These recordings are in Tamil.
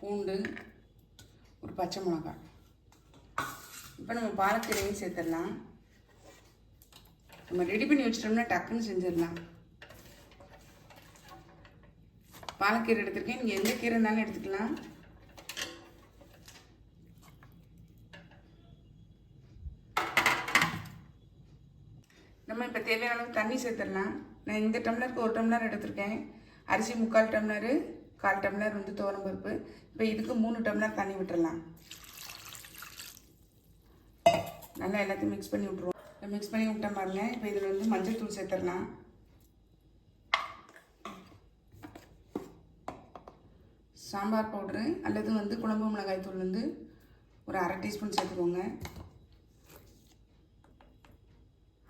பூண்டு, ஒரு பச்சை மிளகாய். இப்போ நம்ம பாலக்கீரையும் சேர்த்துடலாம். நம்ம ரெடி பண்ணி வச்சிட்டோம்னா டக்குன்னு செஞ்சிடலாம். பாலக்கீரை எடுத்துருக்கேன், நீங்கள் எந்த கீரை இருந்தாலும் எடுத்துக்கலாம். நம்ம இப்போ தேவையான அளவு தண்ணி சேர்த்துடலாம். நான் இந்த டம்ளருக்கு 1 டம்ளர் எடுத்திருக்கேன். அரிசி 3/4 டம்ளரு, 1/4 டம்ளர் வந்து துவரம்பருப்பு. இப்போ இதுக்கு 3 டம்ளர் தண்ணி விட்டுடலாம். நல்லா எல்லாத்தையும் மிக்ஸ் பண்ணி விட்ருவோம். மிக்ஸ் பண்ணி விட்ட பாருங்க. இப்போ இதில் வந்து மஞ்சள் தூள் சேர்த்துடலாம். சாம்பார் பவுட்ரு அல்லது வந்து குழம்பு மிளகாய் தூள் வந்து ஒரு 1/2 டீஸ்பூன் சேர்த்துக்கோங்க.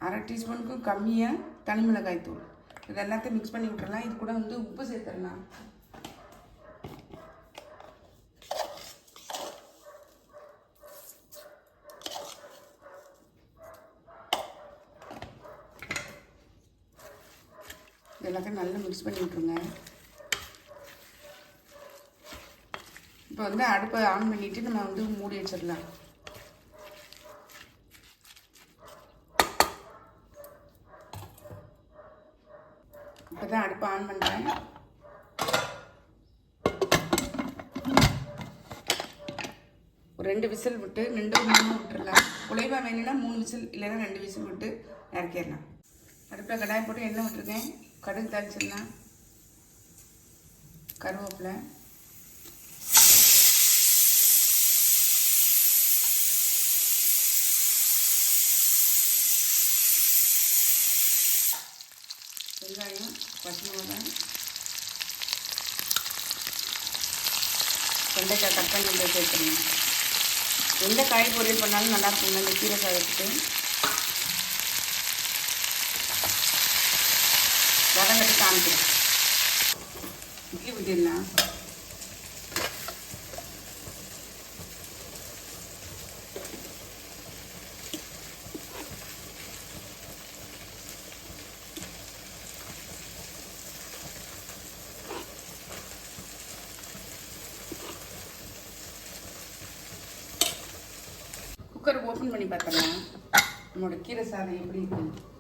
1/2 டீஸ்பூனுக்கும் கம்மியாக தனி மிளகாய் தூள். இது எல்லாத்தையும் மிக்ஸ் பண்ணி விட்டுறலாம். இது கூட வந்து உப்பு சேர்த்துடலாம். இது எல்லாத்தையும் நல்லா மிக்ஸ் பண்ணி விட்டுருங்க. இப்போ வந்து அடுப்பை ஆன் பண்ணிவிட்டு நம்ம வந்து மூடி வச்சிடலாம். இப்போ தான் அடுப்பை ஆன் பண்ணுறேன். ஒரு 2 விசில் விட்டு 2 3 விட்டுடலாம். குழைவாக வேணும்னா 3 விசில் இல்லைன்னா 2 விசில் விட்டு இறக்கிடலாம். அடுப்பில் கடாய் போட்டு எண்ணெய் விட்டுருக்கேன். கடுகு தாளிச்சிடலாம். கருவேப்பிலை, வெங்காயம், பச்சை மிளகாய், வெண்டைக்காய் கட் பண்ணி சேர்த்துக்கணும். எந்த காய் பொரியல் பண்ணாலும் நல்லா இருக்குங்க இந்த கீரை சாதத்துக்கு. வதங்கட்டு காமிக்கிறேன். இட்லி ஊற்றிடலாம். குக்கரை ஓப்பன் பண்ணி பார்த்துடலாம் நம்மளோட கீரை சாதம் எப்படி இருக்கு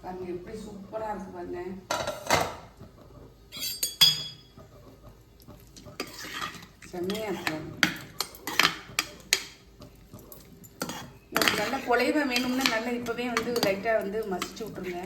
பாருங்க. எப்படி சூப்பராக இருக்கு பாருங்க. செம்மையாக இருக்கு. உங்களுக்கு நல்லா குழைவாக வேணும்னா நல்லா இப்போவே வந்து லைட்டாக வந்து மசிச்சு விட்ருங்க.